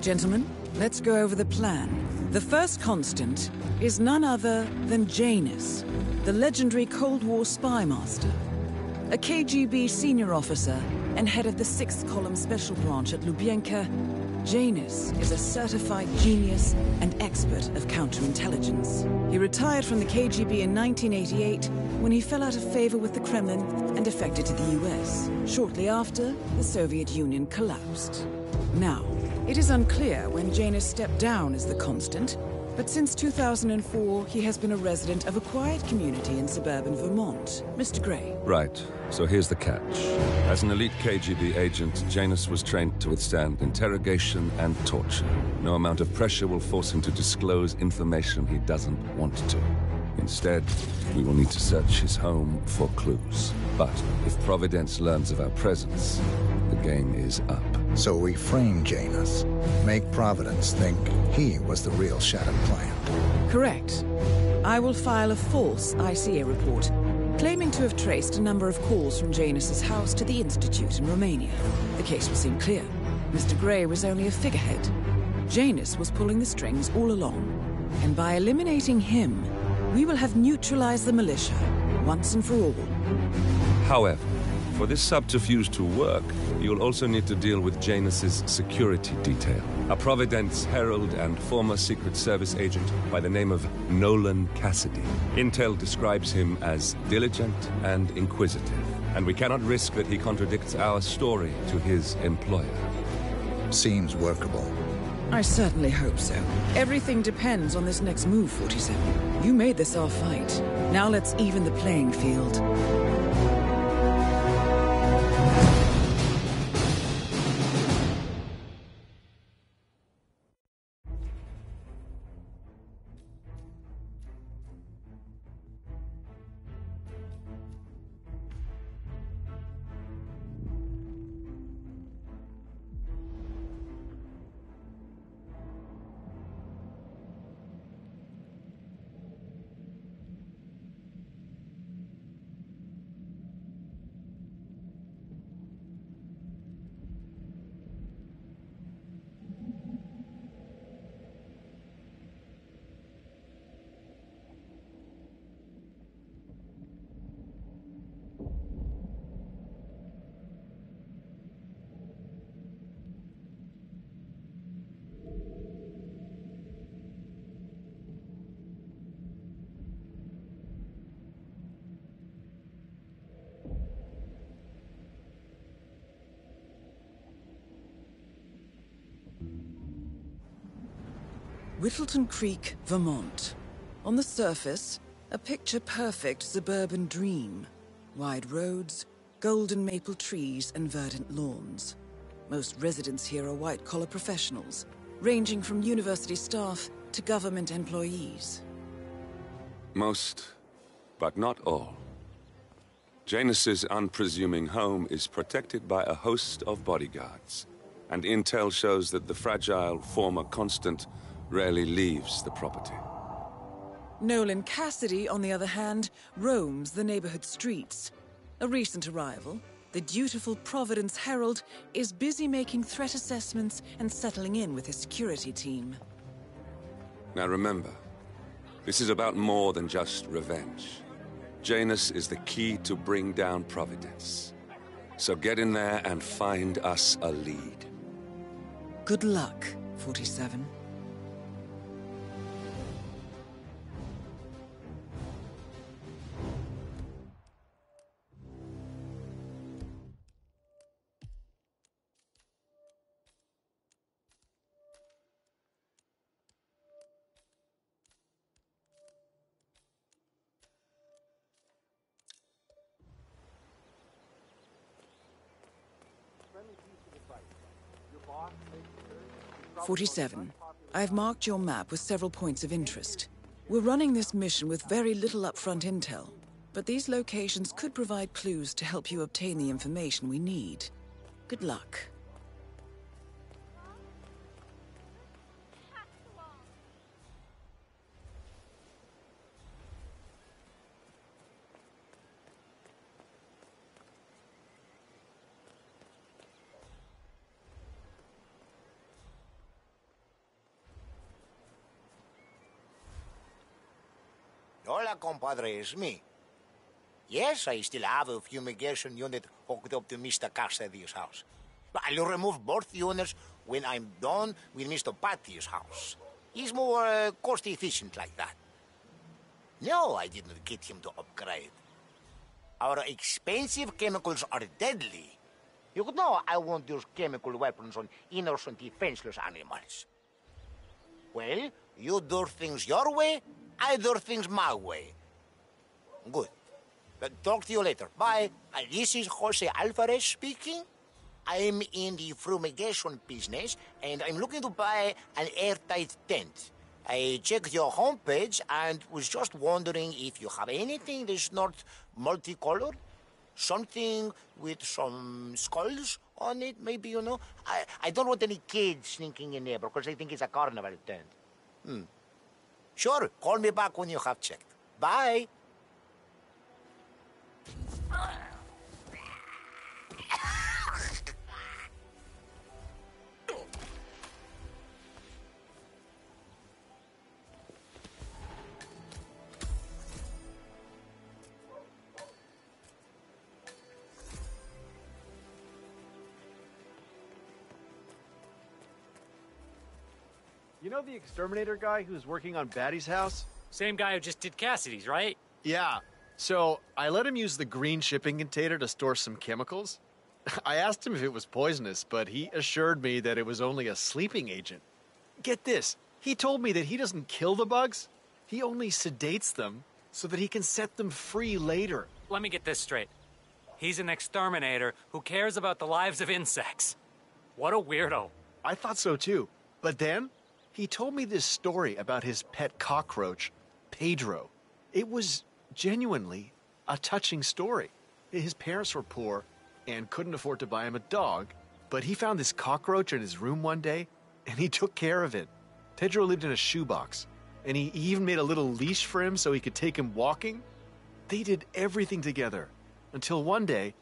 Gentlemen, let's go over the plan. The first constant is none other than Janus, the legendary Cold War spy master. A KGB senior officer and head of the 6th Column Special Branch at Lubyanka, Janus is a certified genius and expert of counterintelligence. He retired from the KGB in 1988 when he fell out of favor with the Kremlin and defected to the US. Shortly after, the Soviet Union collapsed. Now, it is unclear when Janus stepped down as the constant, but since 2004, he has been a resident of a quiet community in suburban Vermont. Mr. Gray. Right. So here's the catch. As an elite KGB agent, Janus was trained to withstand interrogation and torture. No amount of pressure will force him to disclose information he doesn't want to. Instead, we will need to search his home for clues. But if Providence learns of our presence, the game is up. So we frame Janus, make Providence think he was the real shattered plant. Correct. I will file a false ICA report, claiming to have traced a number of calls from Janus's house to the Institute in Romania. The case will seem clear. Mr. Gray was only a figurehead. Janus was pulling the strings all along. And by eliminating him, we will have neutralized the militia, once and for all. However, for this subterfuge to work, you'll also need to deal with Janus's security detail. A Providence herald and former Secret Service agent by the name of Nolan Cassidy. Intel describes him as diligent and inquisitive, and we cannot risk that he contradicts our story to his employer. Seems workable. I certainly hope so. Everything depends on this next move, 47. You made this our fight. Now let's even the playing field. Whittleton Creek, Vermont. On the surface, a picture-perfect suburban dream. Wide roads, golden maple trees, and verdant lawns. Most residents here are white-collar professionals, ranging from university staff to government employees. Most, but not all. Janus's unpresuming home is protected by a host of bodyguards, and intel shows that the fragile former constant rarely leaves the property. Nolan Cassidy, on the other hand, roams the neighborhood streets. A recent arrival, the dutiful Providence Herald is busy making threat assessments and settling in with his security team. Now remember, this is about more than just revenge. Janus is the key to bring down Providence. So get in there and find us a lead. Good luck, 47. I've marked your map with several points of interest. We're running this mission with very little upfront intel, but these locations could provide clues to help you obtain the information we need. Good luck. Hola, compadre, it's me. Yes, I still have a fumigation unit hooked up to Mr. Cassidy's house. But I'll remove both units when I'm done with Mr. Patty's house. He's more cost-efficient like that. No, I didn't get him to upgrade. Our expensive chemicals are deadly. You know I won't use chemical weapons on innocent, defenseless animals. Well, you do things your way, I do things my way. Good. Talk to you later. Bye. This is Jose Alvarez speaking. I'm in the fumigation business, and I'm looking to buy an airtight tent. I checked your homepage and was just wondering if you have anything that's not multicolored. Something with some skulls on it, maybe, you know? I don't want any kids sneaking in there because they think it's a carnival tent. Sure, call me back when you have checked. Bye. You know the exterminator guy who's working on Batty's house? Same guy who just did Cassidy's, right? Yeah. So I let him use the green shipping container to store some chemicals. I asked him if it was poisonous, but he assured me that it was only a sleeping agent. Get this. He told me that he doesn't kill the bugs. He only sedates them so that he can set them free later. Let me get this straight. He's an exterminator who cares about the lives of insects. What a weirdo. I thought so too. But then he told me this story about his pet cockroach, Pedro. It was genuinely a touching story. His parents were poor and couldn't afford to buy him a dog, but he found this cockroach in his room one day and he took care of it. Pedro lived in a shoebox, and he even made a little leash for him so he could take him walking. They did everything together until one day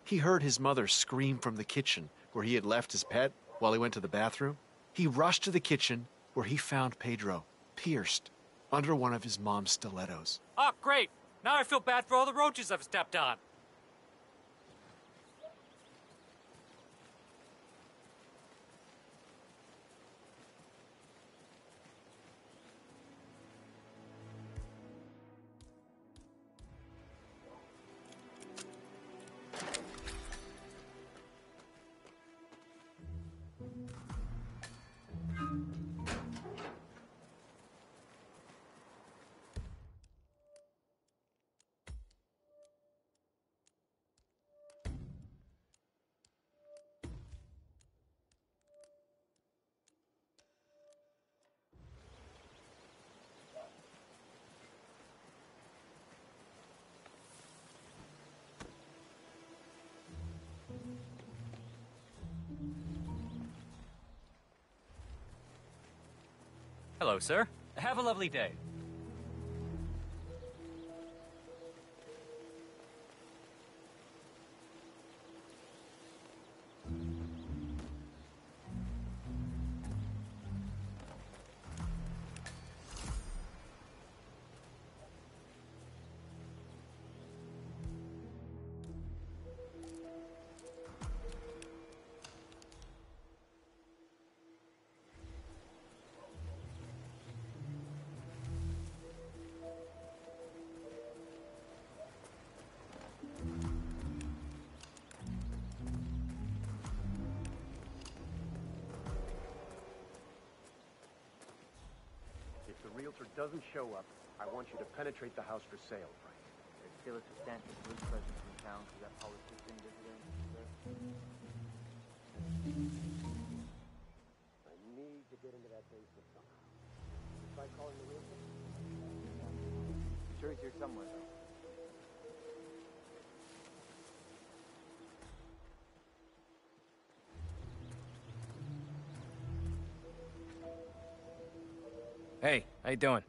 he heard his mother scream from the kitchen where he had left his pet while he went to the bathroom. He rushed to the kitchen where he found Pedro pierced under one of his mom's stilettos. Oh, great. Now I feel bad for all the roaches I've stepped on. Hello, sir. Have a lovely day. If the realtor doesn't show up, I want you to penetrate the house for sale, Frank. There's still a substantial police presence in town for that politician visiting, sir. I need to get into that basement somehow. You try calling the realtor? I'm sure he's here somewhere, though. Hey, how you doing?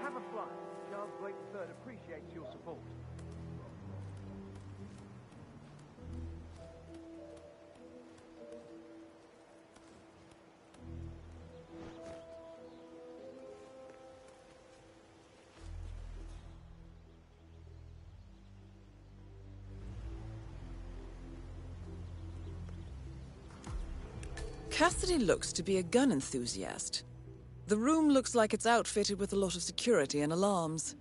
Have a fine. Charles Blake III appreciates your support. Cassidy looks to be a gun enthusiast. The room looks like it's outfitted with a lot of security and alarms.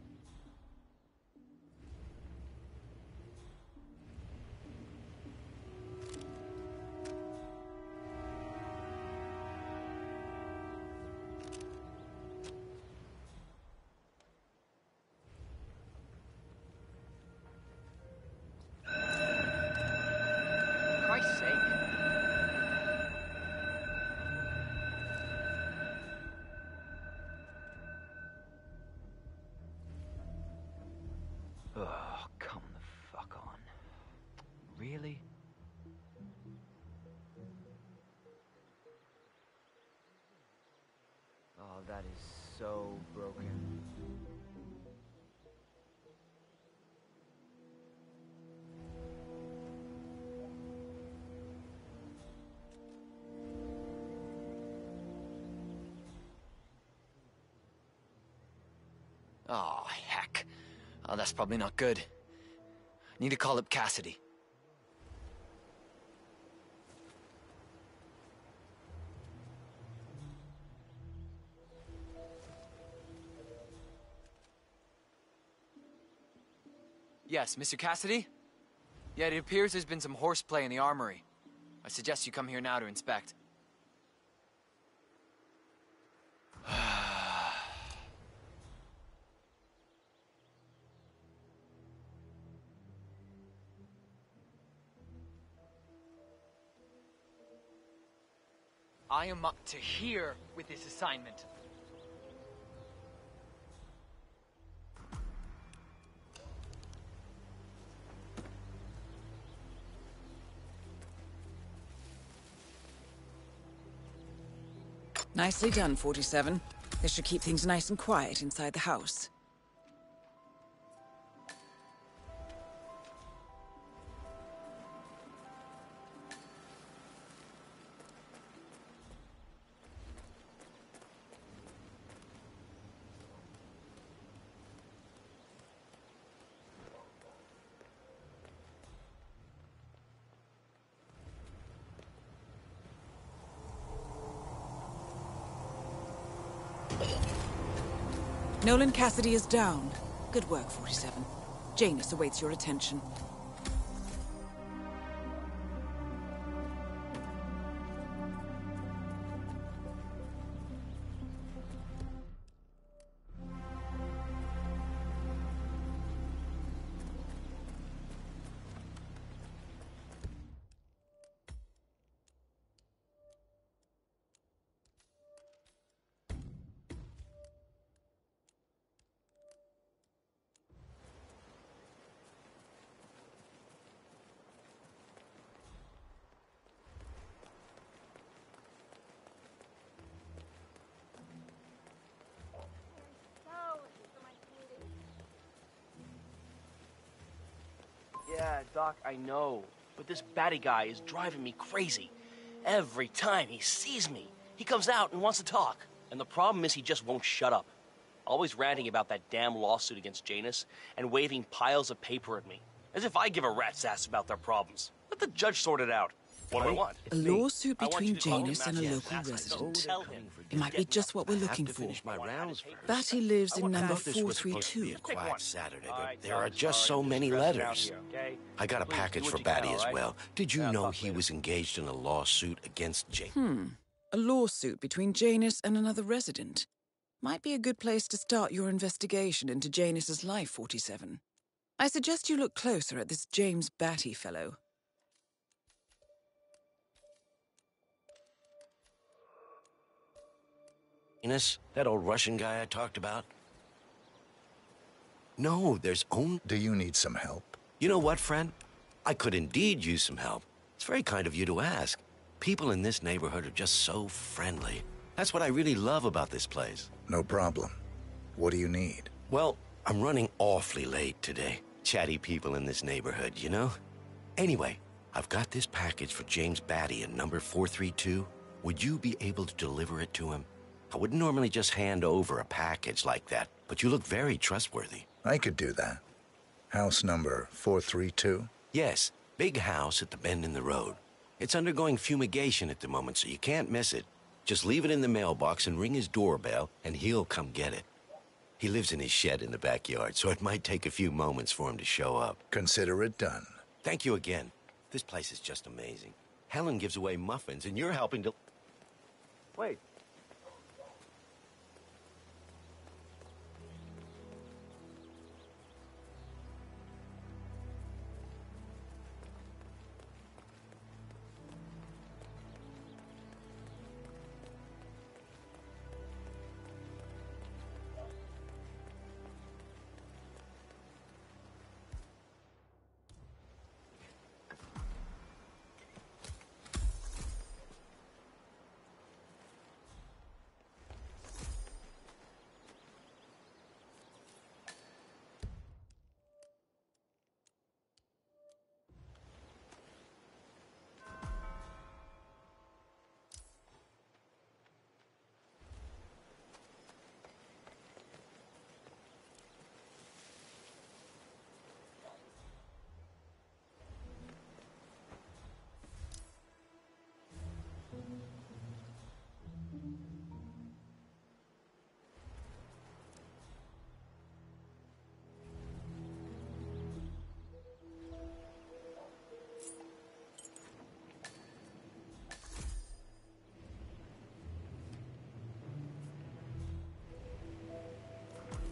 For Christ's sake. Oh, come the fuck on. Really? Oh, that is so broken. Oh, heck. Oh, that's probably not good. Need to call up Cassidy. Yes, Mr. Cassidy? Yeah, it appears there's been some horseplay in the armory. I suggest you come here now to inspect. I am up to here with this assignment. Nicely done, 47. This should keep things nice and quiet inside the house. Nolan Cassidy is down. Good work, 47. Janus awaits your attention. Yeah, Doc, I know. But this batty guy is driving me crazy. Every time he sees me, he comes out and wants to talk. And the problem is he just won't shut up. Always ranting about that damn lawsuit against Janus and waving piles of paper at me. As if I give a rat's ass about their problems. Let the judge sort it out. What do I want? A lawsuit between Janus and a local resident. It might be just what we're looking for. Batty lives in number 432. Quiet Saturday, but there are just so many letters. I got a package for Batty as well. Did you know he was engaged in a lawsuit against Janus? A lawsuit between Janus and another resident. Might be a good place to start your investigation into Janus's life, 47. I suggest you look closer at this James Batty fellow. Janus, that old Russian guy I talked about? No, there's only... Do you need some help? You know what, friend? I could indeed use some help. It's very kind of you to ask. People in this neighborhood are just so friendly. That's what I really love about this place. No problem. What do you need? Well, I'm running awfully late today. Chatty people in this neighborhood, you know? Anyway, I've got this package for James Batty in number 432. Would you be able to deliver it to him? I wouldn't normally just hand over a package like that, but you look very trustworthy. I could do that. House number 432? Yes, big house at the bend in the road. It's undergoing fumigation at the moment, so you can't miss it. Just leave it in the mailbox and ring his doorbell, and he'll come get it. He lives in his shed in the backyard, so it might take a few moments for him to show up. Consider it done. Thank you again. This place is just amazing. Helen gives away muffins, and you're helping to... Wait.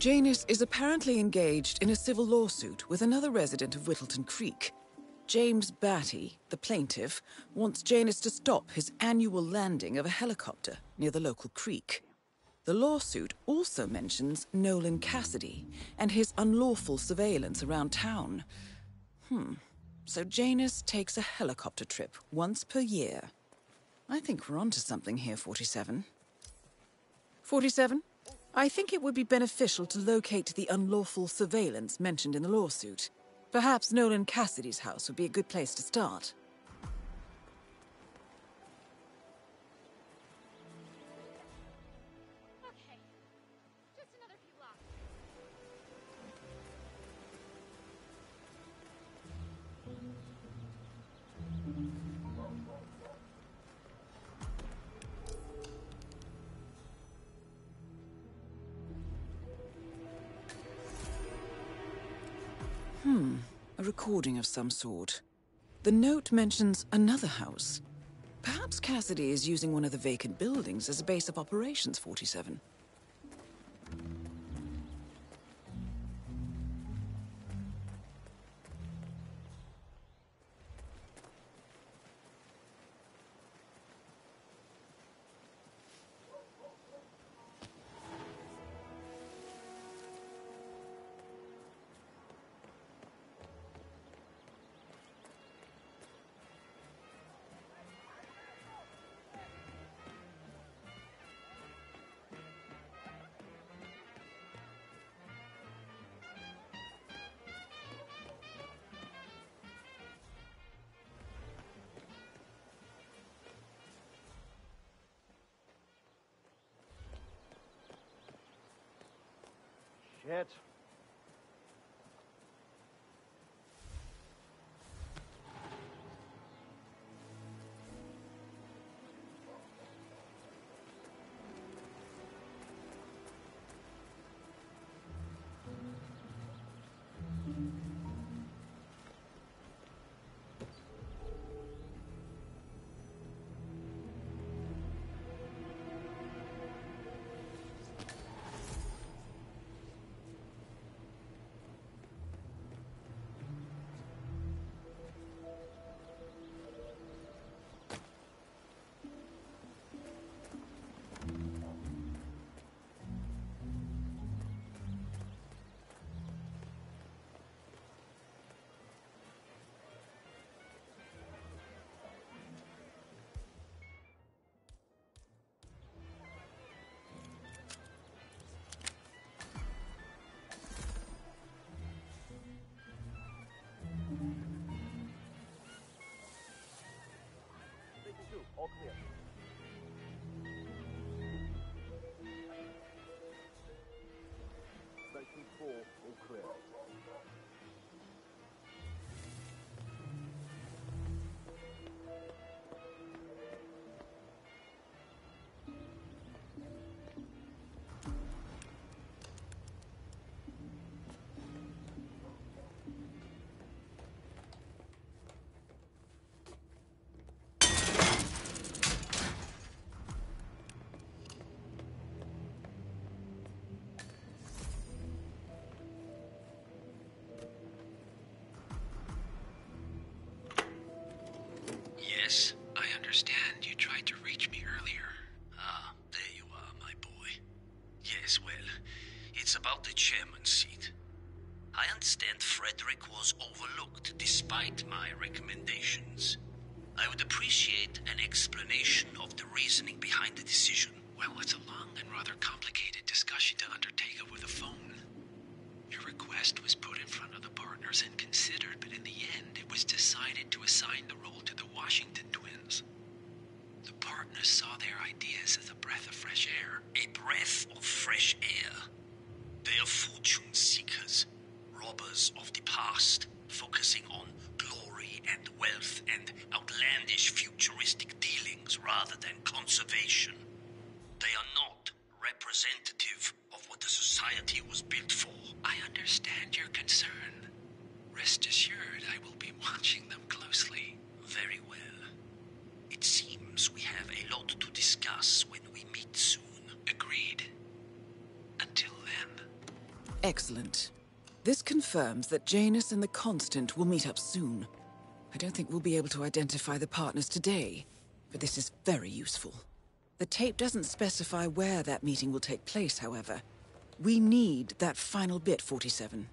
Janus is apparently engaged in a civil lawsuit with another resident of Whittleton Creek. James Batty, the plaintiff, wants Janus to stop his annual landing of a helicopter near the local creek. The lawsuit also mentions Nolan Cassidy and his unlawful surveillance around town. So Janus takes a helicopter trip once per year. I think we're onto something here, 47. 47? I think it would be beneficial to locate the unlawful surveillance mentioned in the lawsuit. Perhaps Nolan Cassidy's house would be a good place to start. Okay. Just another few blocks. A recording of some sort. The note mentions another house. Perhaps Cassidy is using one of the vacant buildings as a base of operations, 47. Shit. It's about the chairman's seat. I understand Frederick was overlooked despite my recommendations. I would appreciate an explanation of the reasoning behind the decision. Well, it's a long and rather complicated discussion to undertake over the phone. Your request was put in front of the partners and considered, but in the end, it was decided to assign the role to the Washington twins. The partners saw their ideas as a breath of fresh air. A breath of fresh air. They are fortune seekers, robbers of the past, focusing on glory and wealth and outlandish futuristic dealings rather than conservation. They are not representative of what the society was built for. I understand your concern. Rest assured, I will be watching them closely. Very well. It seems we have a lot to discuss when we meet soon. Agreed. Until then. Excellent. This confirms that Janus and the Constant will meet up soon. I don't think we'll be able to identify the partners today, but this is very useful. The tape doesn't specify where that meeting will take place, however. We need that final bit, 47.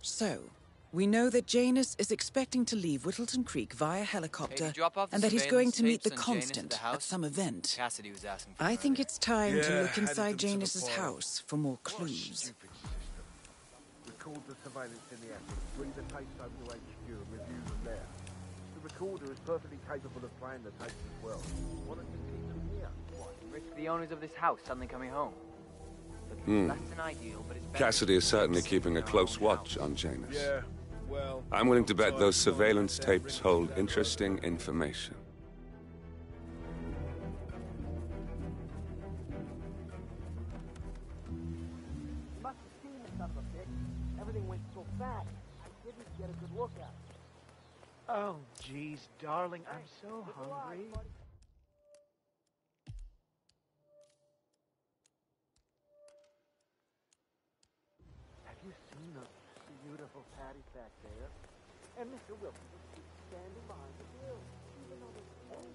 So, we know that Janus is expecting to leave Whittleton Creek via helicopter, and that he's going to meet the Constant at some event. Cassidy was asking for I think it's time to look added inside them to the Janus's file. house for more clues. Record the surveillance in the attic, bring the tapes over to HQ and review them there. The recorder is perfectly capable of playing the tapes as well. Why don't you keep them here? Risk the owners of this house suddenly coming home. Look, less than ideal, but it's better. Cassidy is certainly keeping a close watch on Janus. Yeah, well... I'm willing to bet those surveillance tapes hold interesting information. You must have seen the son of a bitch. Everything went so fast, I didn't get a good look at it. Oh, jeez, darling, I'm so hungry. Have you seen the beautiful Patty back there? And Mr. Wilson just keeps standing behind the grill, even though there's only...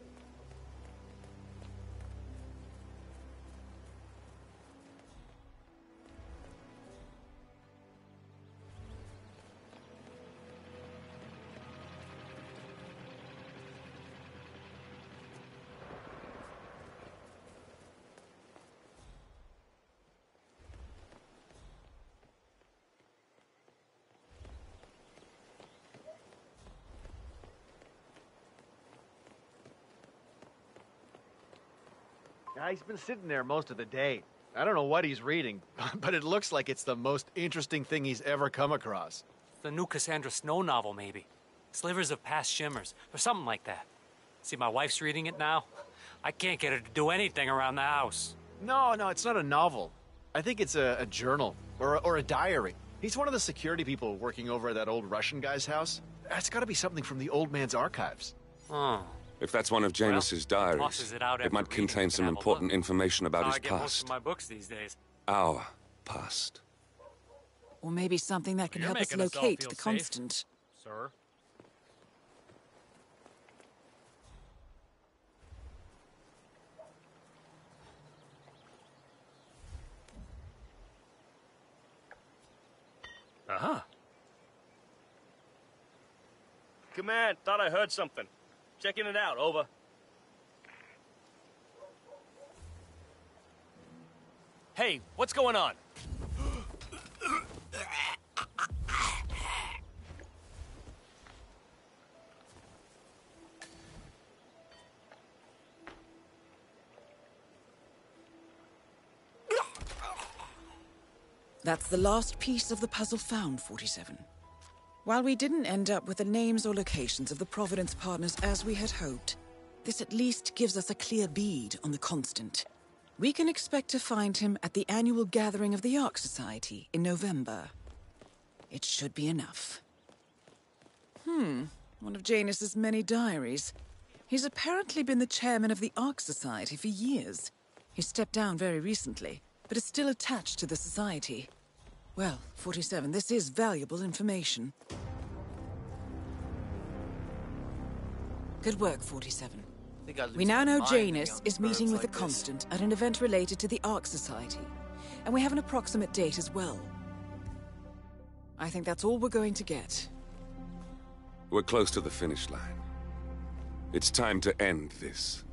He's been sitting there most of the day. I don't know what he's reading, but it looks like it's the most interesting thing he's ever come across. The new Cassandra Snow novel, maybe. Slivers of Past Shimmers, or something like that. See, my wife's reading it now. I can't get her to do anything around the house. No, it's not a novel. I think it's a journal, or a diary. He's one of the security people working over at that old Russian guy's house. It's gotta be something from the old man's archives. Oh. If that's one of Janus's diaries, tosses it out it every might reading contain to some have a important look. information about That's his how I get most past. of my books these days. Our past. Or maybe something that can You're help us making us all locate feel the safe, Constant. Sir. Uh-huh. Command, thought I heard something. Checking it out, over. Hey, what's going on? That's the last piece of the puzzle found, 47. While we didn't end up with the names or locations of the Providence partners as we had hoped, this at least gives us a clear bead on the Constant. We can expect to find him at the annual gathering of the Ark Society in November. It should be enough. One of Janus's many diaries. He's apparently been the chairman of the Ark Society for years. He stepped down very recently, but is still attached to the Society. Well, 47, this is valuable information. Good work, 47. We now know Janus is meeting with the Constant at an event related to the Ark Society. and we have an approximate date as well. I think that's all we're going to get. We're close to the finish line. It's time to end this.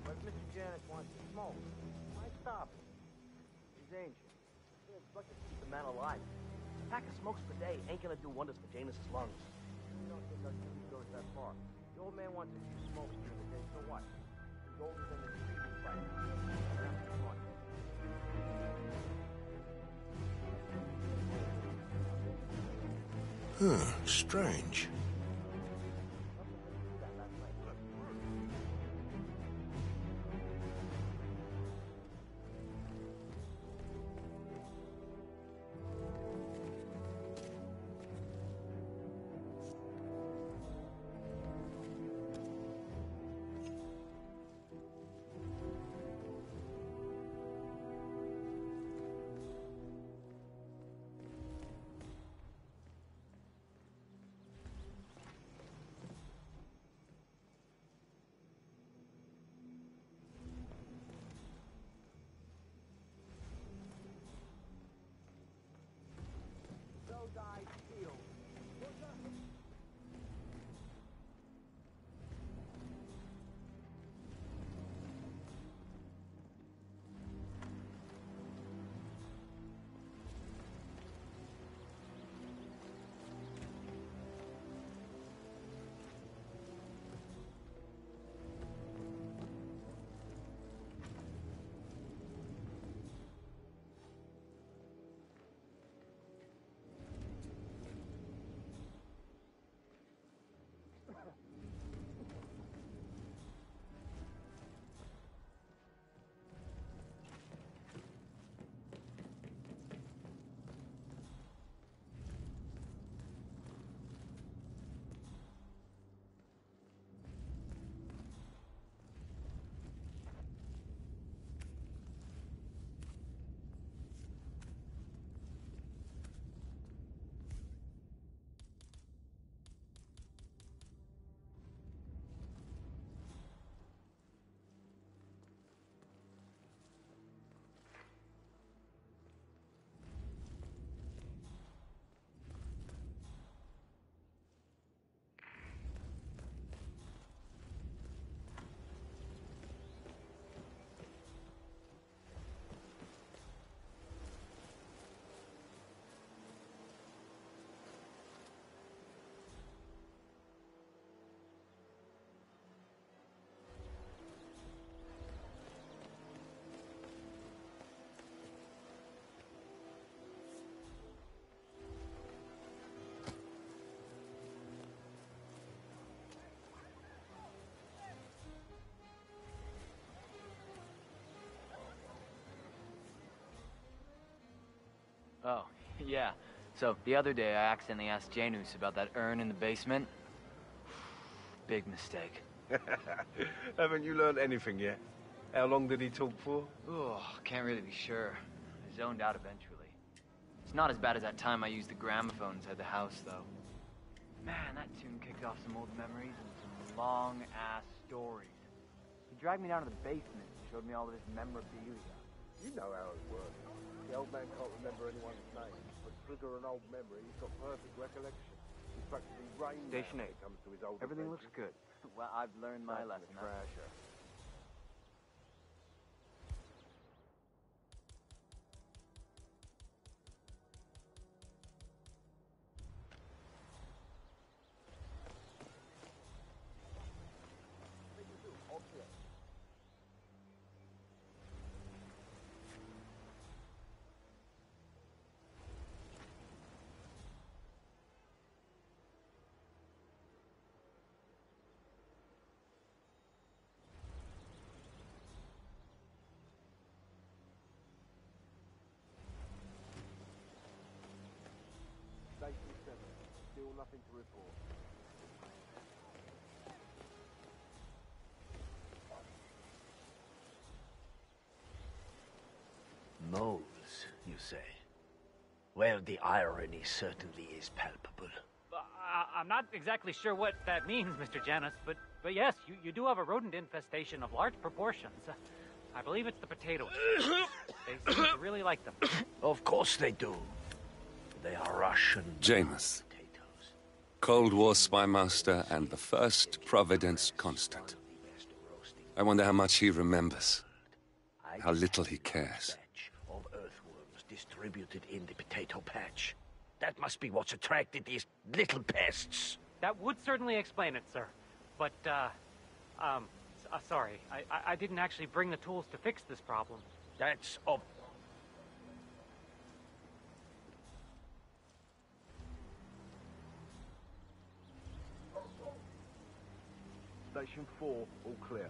But Mr. Janet wants to smoke. Why stop him? He's ancient. Yeah, it's like to keep the man alive. A pack of smokes per day ain't gonna do wonders for Janus' lungs. You don't think our duty goes that far. The old man wants a few smokes during the day, so what? He's older than the trees right now. Strange. So dies steel. Oh, yeah. So, the other day I accidentally asked Janus about that urn in the basement. Big mistake. Haven't you learned anything yet? How long did he talk for? Oh, can't really be sure. I zoned out eventually. It's not as bad as that time I used the gramophone inside the house, though. Man, that tune kicked off some old memories and some long-ass stories. He dragged me down to the basement and showed me all of his memorabilia. You know how it works. The old man can't remember anyone's name, but trigger an old memory, he's got perfect recollection. He's practically Rain Man Station when 8. it comes to his old Everything adventures. looks good. Well, I've learned my That's lesson. the trasher. nothing to report. Moles, you say? Well, the irony certainly is palpable. I'm not exactly sure what that means, Mr. Janus, but yes, you do have a rodent infestation of large proportions. I believe it's the potatoes. They seem to really like them. Of course they do. They are Russian. Janus. Cold War spy master and the first Providence constant. I wonder how much he remembers. How little he cares. Of earthworms distributed in the potato patch. That must be what's attracted these little pests. That would certainly explain it, sir. But, sorry. I didn't actually bring the tools to fix this problem. That's ob... Station 4, all clear.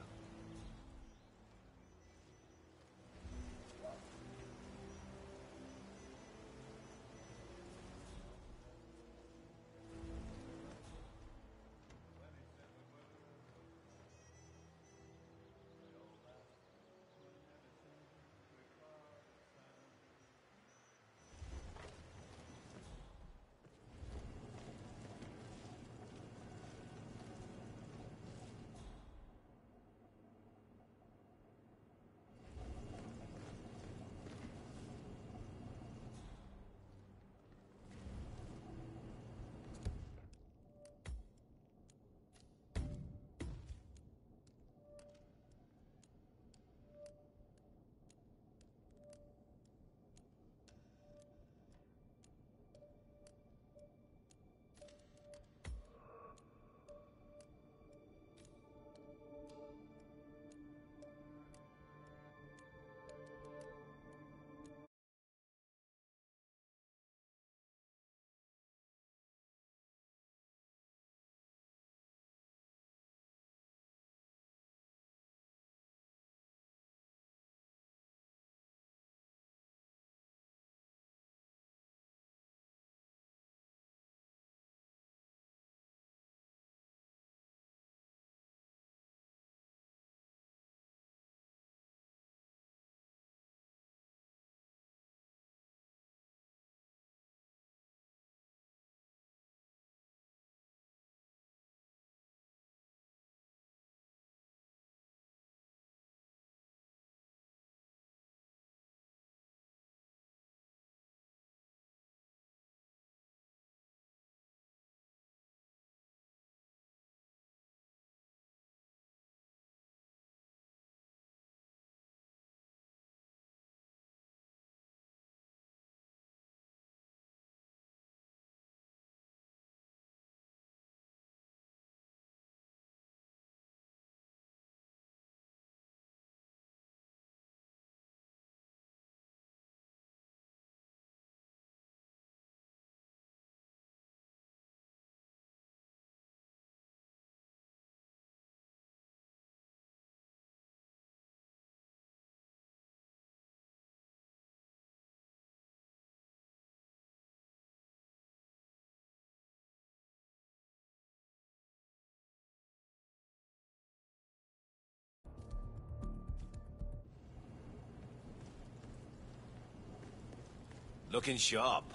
Looking sharp.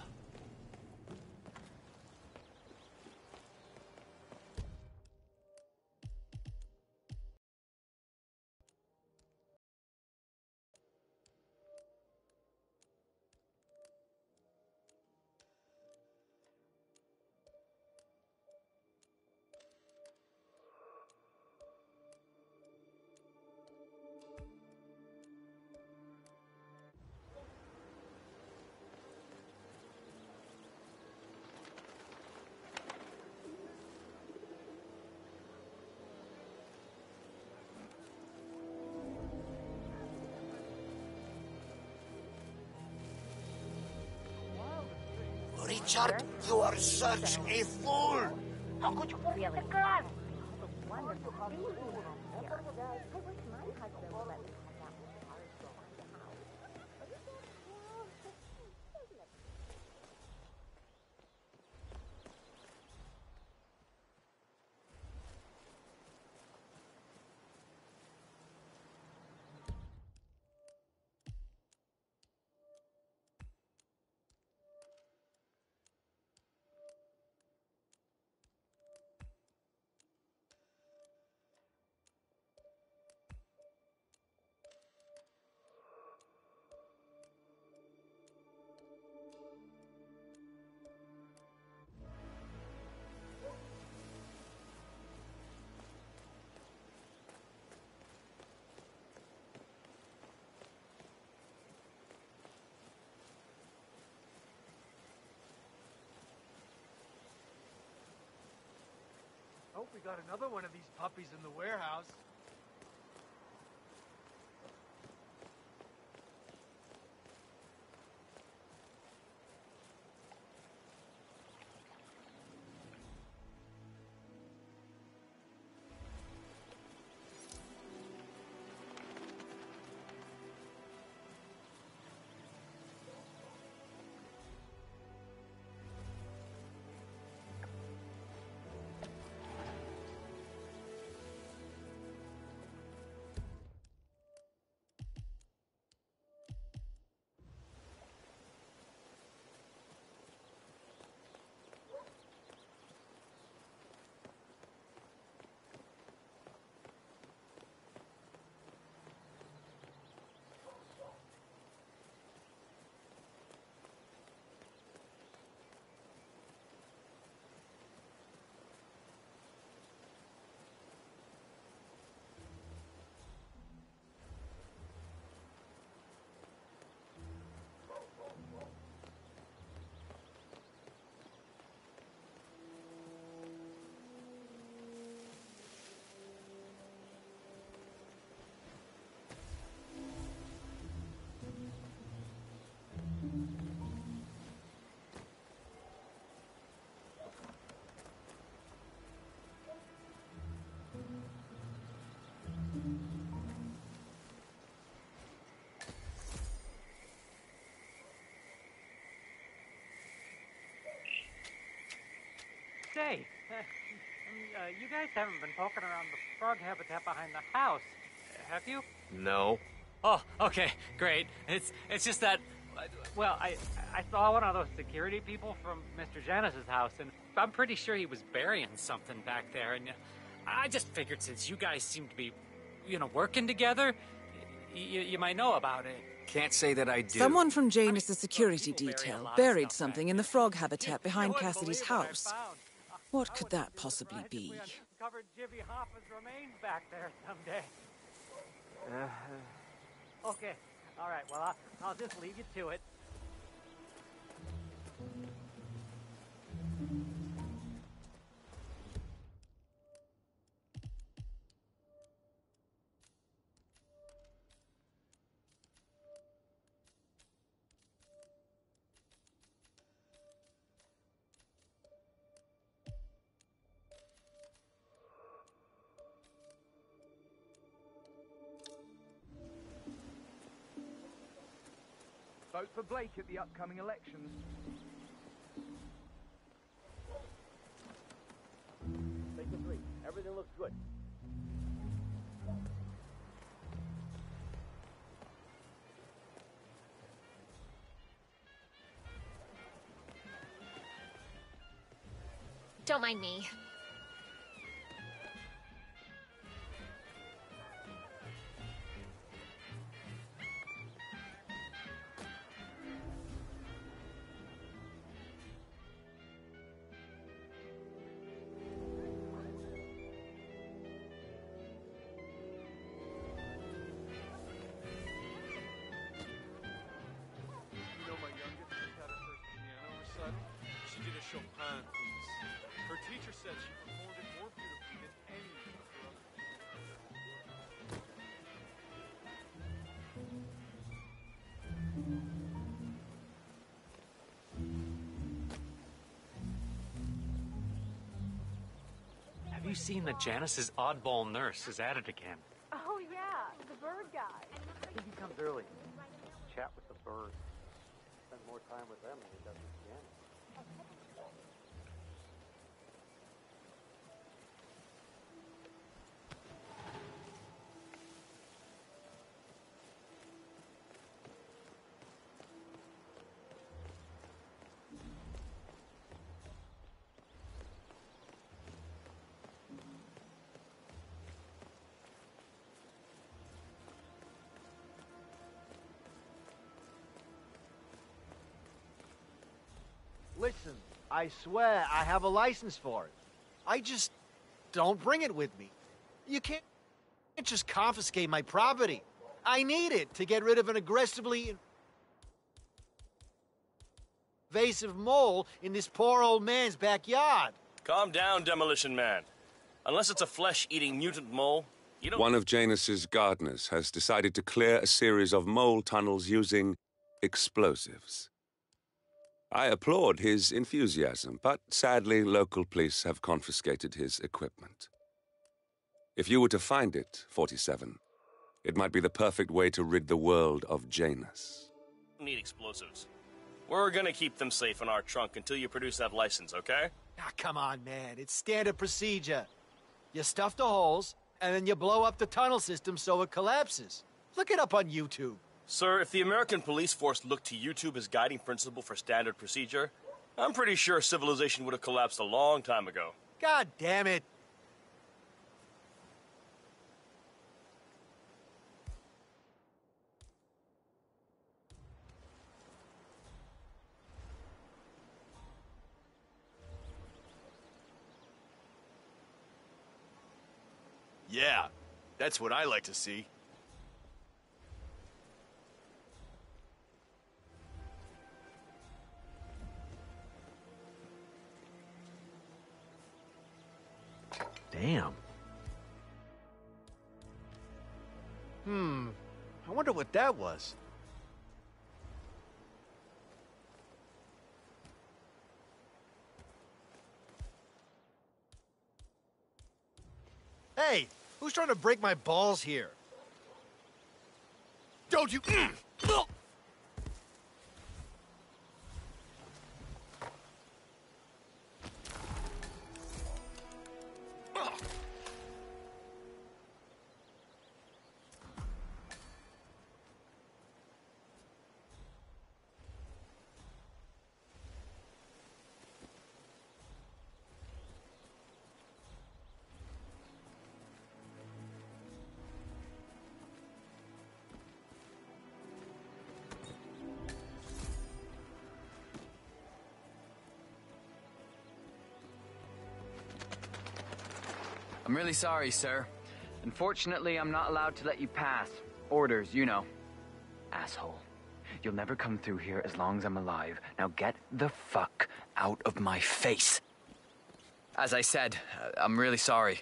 Richard, you are such a fool! How could you forget the gun? Hope we got another one of these puppies in the warehouse. Say, you guys haven't been poking around the frog habitat behind the house, have you? No. Oh, okay, great. It's just that, well, I saw one of those security people from Mr. Janice's house, and I'm pretty sure he was burying something back there, and I just figured since you guys seem to be, working together, you might know about it. Can't say that I do. Someone from Janus' security detail buried something in the frog habitat behind Cassidy's house. What could that possibly be? Covered Jimmy Hoffa's remains back there someday. Okay, all right, well, I'll just leave you to it. Vote for Blake at the upcoming elections. Take a 3. Everything looks good. Don't mind me. Chopin piece. Her teacher said she performed it more beautifully than any of her other. Have you seen that Janice's oddball nurse is at it again? Oh, yeah, the bird guy. I think he comes early. Chat with the birds. Spend more time with them than he does with Janet. Listen, I swear I have a license for it. I just don't bring it with me. You can't just confiscate my property. I need it to get rid of an aggressively invasive mole in this poor old man's backyard. Calm down, Demolition Man. Unless it's a flesh-eating mutant mole, you don't... One of Janus's gardeners has decided to clear a series of mole tunnels using explosives. I applaud his enthusiasm, but sadly, local police have confiscated his equipment. If you were to find it, 47, it might be the perfect way to rid the world of Janus. Need explosives. We're gonna keep them safe in our trunk until you produce that license, okay? Ah, come on, man. It's standard procedure. You stuff the holes, and then you blow up the tunnel system so it collapses. Look it up on YouTube. Sir, if the American police force looked to YouTube as guiding principle for standard procedure, I'm pretty sure civilization would have collapsed a long time ago. God damn it. Yeah, that's what I like to see. Damn. I wonder what that was. Hey, who's trying to break my balls here? Don't you... I'm really sorry, sir. Unfortunately, I'm not allowed to let you pass. Orders, you know. Asshole. You'll never come through here as long as I'm alive. Now get the fuck out of my face. As I said, I'm really sorry.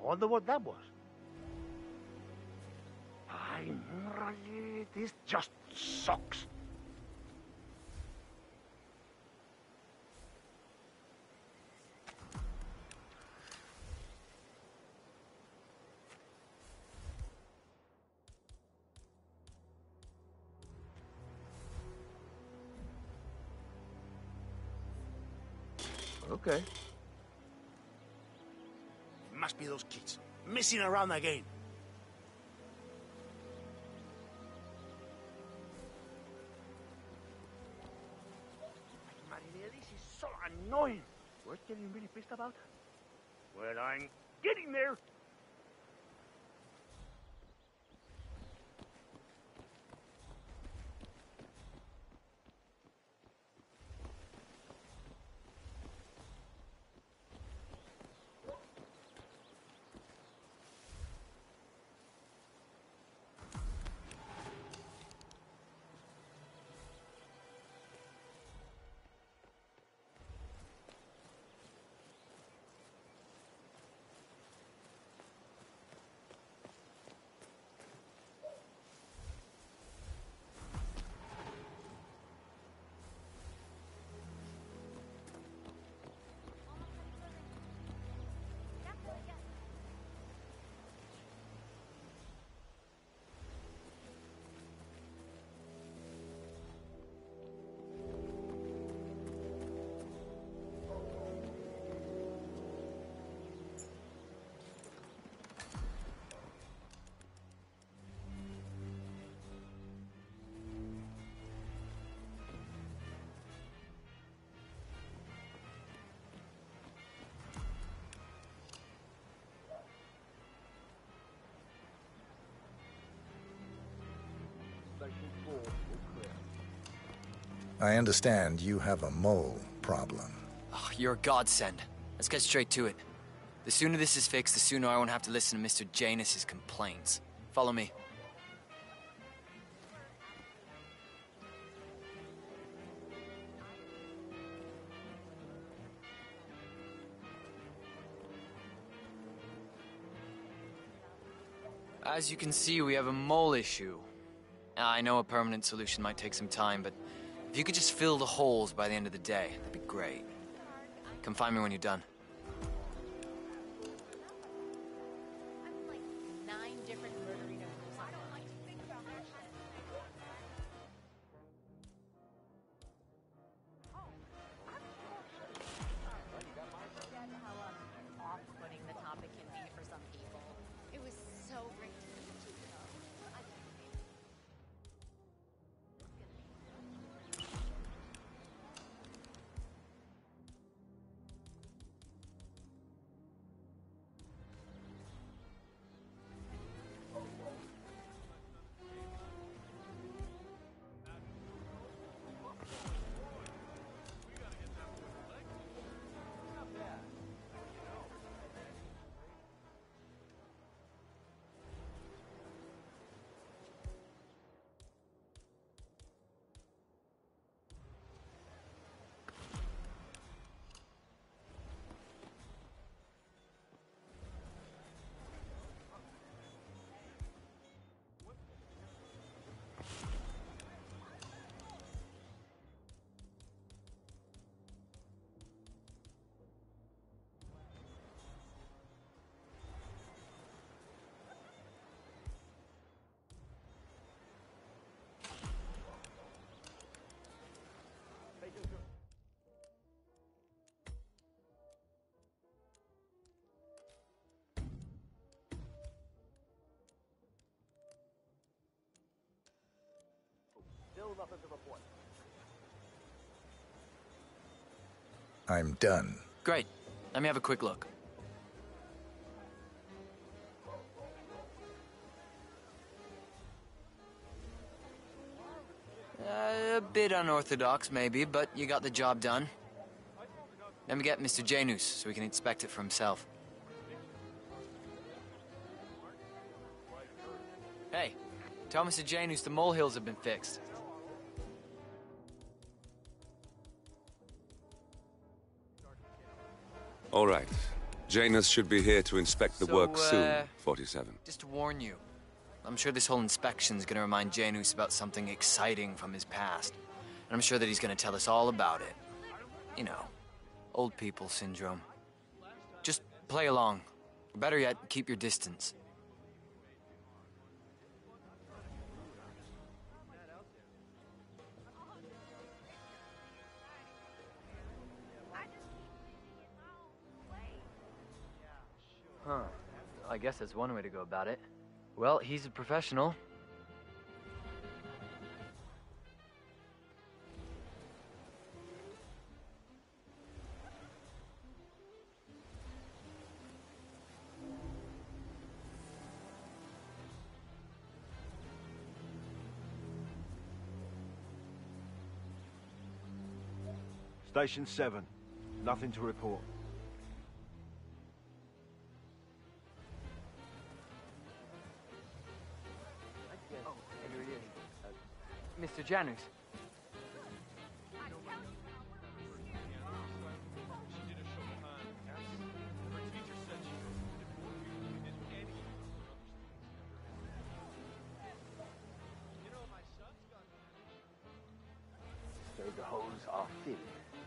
I wonder what that was. This just sucks. Okay. Must be those kids. Messing around again. Maria, this is so annoying. What's getting really pissed about? Well, I'm getting there. I understand you have a mole problem. Oh, you're a godsend. Let's get straight to it. The sooner this is fixed, the sooner I won't have to listen to Mr. Janus's complaints. Follow me. As you can see, we have a mole issue. I know a permanent solution might take some time, but if you could just fill the holes by the end of the day, that'd be great. Come find me when you're done. Off-putting the topic can be for some people. It was so great to meet you, though. Still nothing to report. I'm done. Great. Let me have a quick look. A bit unorthodox, maybe, but you got the job done. Let me get Mr. Janus so he can inspect it for himself. Hey, tell Mr. Janus the molehills have been fixed. All right. Janus should be here to inspect the work soon, 47. Just to warn you, I'm sure this whole inspection's gonna remind Janus about something exciting from his past. And I'm sure that he's gonna tell us all about it. You know, old people syndrome. Just play along. Or better yet, keep your distance. Huh. I guess that's one way to go about it. Well, he's a professional. Station 7. Nothing to report. Mr. Janus. So the holes are filled,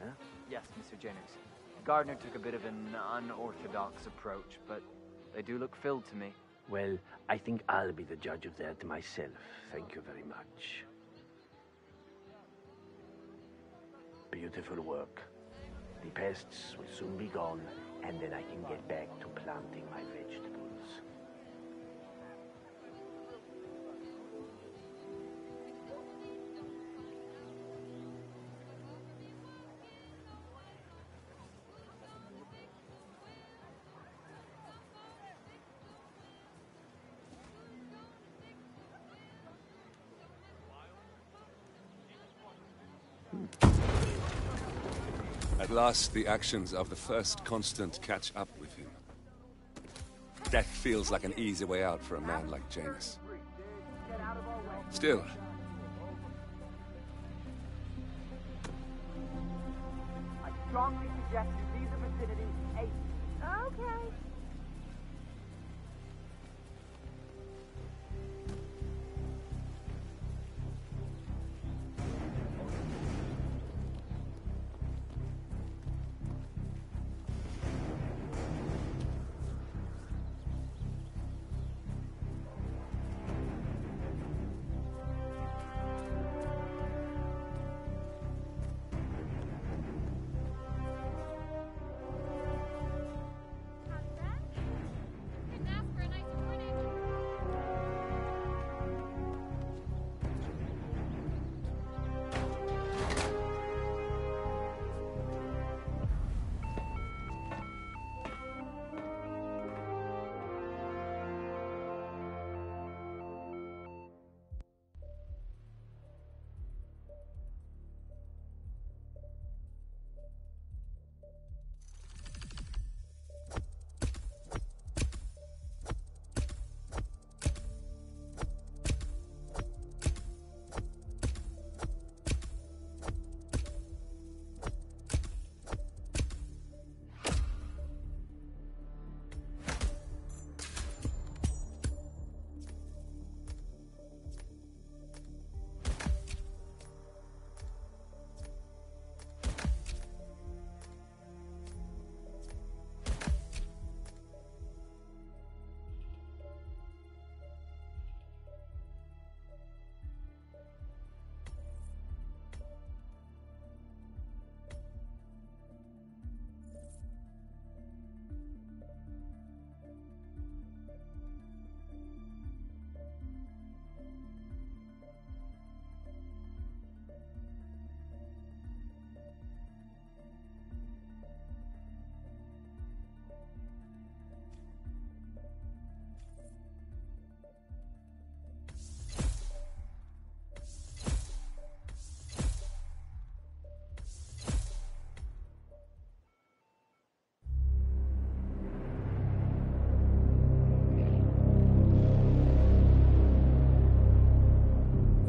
huh? Yes, Mr. Janus. Gardner took a bit of an unorthodox approach, but they do look filled to me. Well, I think I'll be the judge of that myself. Thank you very much. Beautiful work. The pests will soon be gone, and then I can get back to planting my vegetables. At last, the actions of the first constant catch up with him. Death feels like an easy way out for a man like Janus. Still, I strongly suggest you leave the vicinity ASAP. Okay.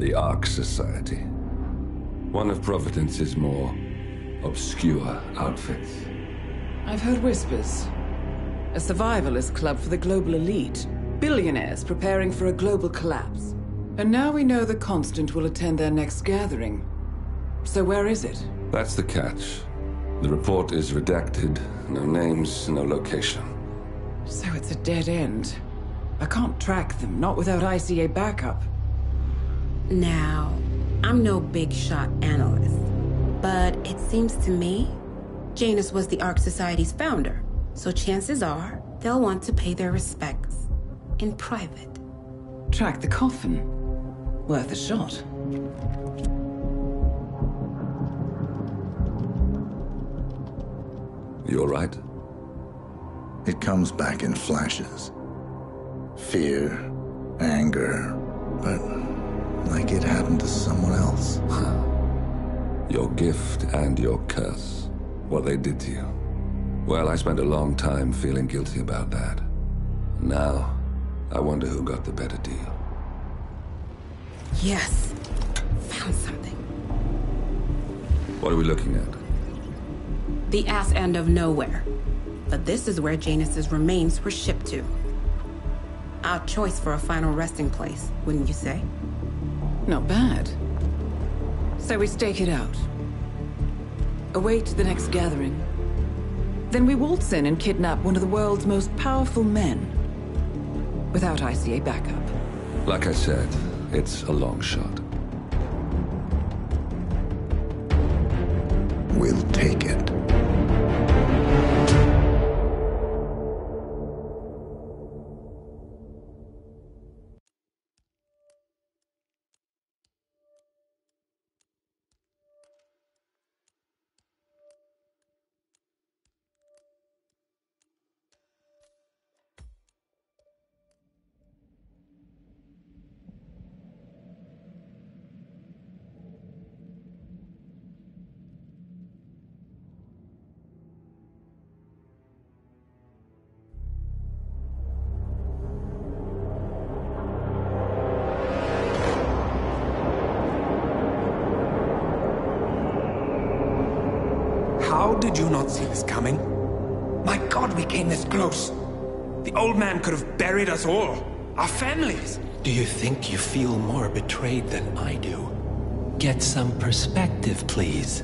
the Ark Society. One of Providence's more obscure outfits. I've heard whispers. A survivalist club for the global elite. Billionaires preparing for a global collapse. And now we know the Constant will attend their next gathering. So where is it? That's the catch. The report is redacted. No names, no location. So it's a dead end. I can't track them, not without ICA backup. Now, I'm no big shot analyst, but it seems to me Janus was the Ark Society's founder, so chances are they'll want to pay their respects in private. Track the coffin. Worth a shot. You all right? It comes back in flashes. Fear, anger, but like it happened to someone else. Your gift and your curse. What they did to you. Well, I spent a long time feeling guilty about that. Now, I wonder who got the better deal. Yes. Found something. What are we looking at? The ass end of nowhere. But this is where Janus's remains were shipped to. Our choice for a final resting place, wouldn't you say? Not bad. So we stake it out. Await the next gathering. Then we waltz in and kidnap one of the world's most powerful men. Without ICA backup. Like I said, it's a long shot. We'll take it. Did you not see this coming? My God, we came this close. The old man could have buried us all. Our families. Do you think you feel more betrayed than I do? Get some perspective, please.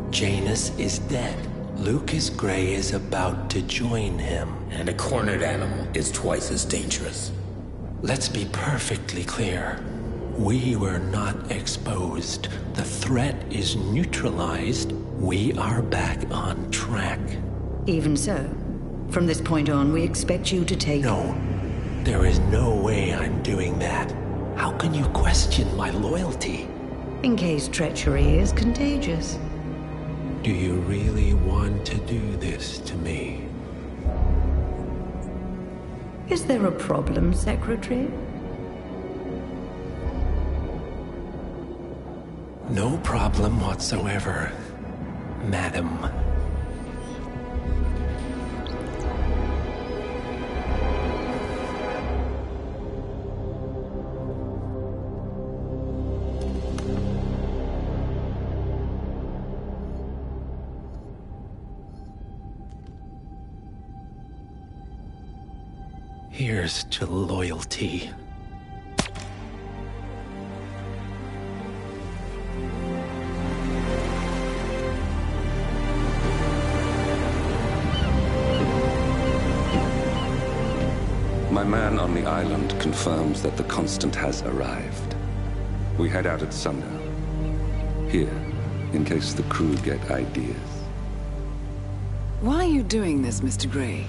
Janus is dead. Lucas Gray is about to join him. And a cornered animal is twice as dangerous. Let's be perfectly clear. We were not exposed. The threat is neutralized. We are back on track. Even so, from this point on, we expect you to take... No. There is no way I'm doing that. How can you question my loyalty? In case treachery is contagious. Do you really want to do this to me? Is there a problem, Secretary? No problem whatsoever, Madam. Here's to loyalty. My man on the island confirms that the Constant has arrived. We head out at sundown. Here, in case the crew get ideas. Why are you doing this, Mr. Gray?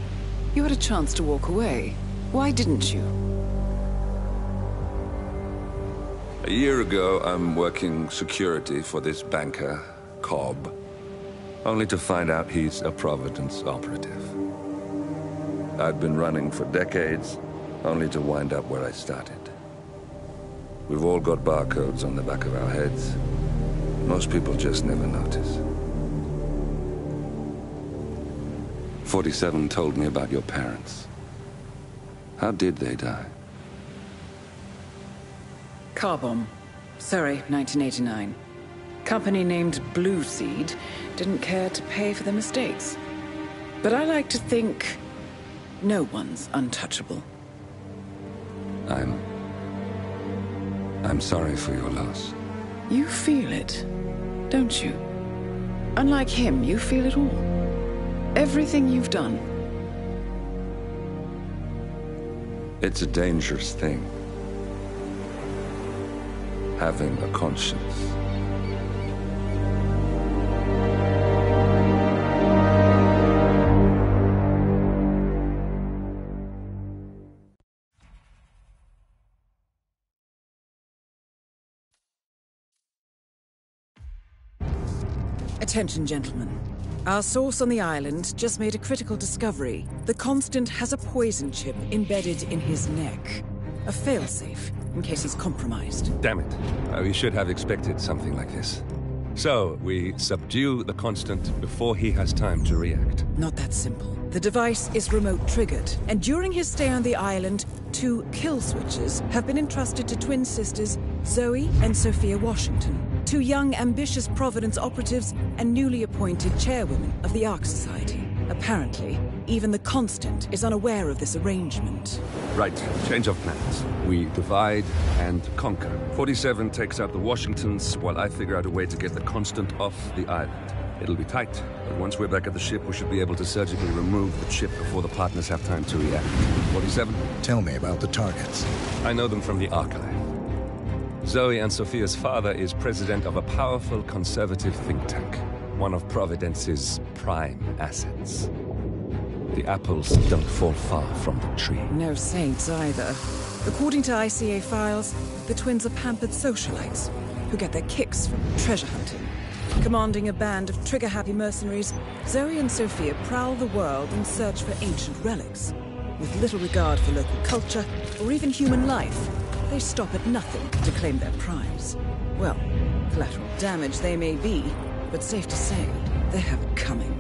You had a chance to walk away. Why didn't you? A year ago, I'm working security for this banker, Cobb, only to find out he's a Providence operative. I'd been running for decades, only to wind up where I started. We've all got barcodes on the back of our heads. Most people just never notice. 47 told me about your parents. How did they die? Car bomb. Surrey, 1989. Company named Blue Seed didn't care to pay for their mistakes. But I like to think no one's untouchable. I'm sorry for your loss. You feel it, don't you? Unlike him, you feel it all. Everything you've done. It's a dangerous thing. Having a conscience. Attention, gentlemen. Our source on the island just made a critical discovery. The Constant has a poison chip embedded in his neck. A failsafe, in case he's compromised. Damn it. We should have expected something like this. So, we subdue the Constant before he has time to react. Not that simple. The device is remote-triggered, and during his stay on the island, 2 kill switches have been entrusted to twin sisters Zoe and Sophia Washington, 2 young, ambitious Providence operatives and newly appointed chairwomen of the Ark Society. Apparently, even the Constant is unaware of this arrangement. Right, change of plans. We divide and conquer. 47 takes out the Washingtons, while I figure out a way to get the Constant off the island. It'll be tight, but once we're back at the ship, we should be able to surgically remove the chip before the partners have time to react. 47? Tell me about the targets. I know them from the archive. Zoe and Sophia's father is president of a powerful conservative think tank, one of Providence's prime assets. The apples don't fall far from the tree. No saints either. According to ICA files, the twins are pampered socialites who get their kicks from treasure hunting. Commanding a band of trigger-happy mercenaries, Zoe and Sophia prowl the world in search for ancient relics. With little regard for local culture or even human life, they stop at nothing to claim their prize. Well, collateral damage they may be, but safe to say, they have it coming.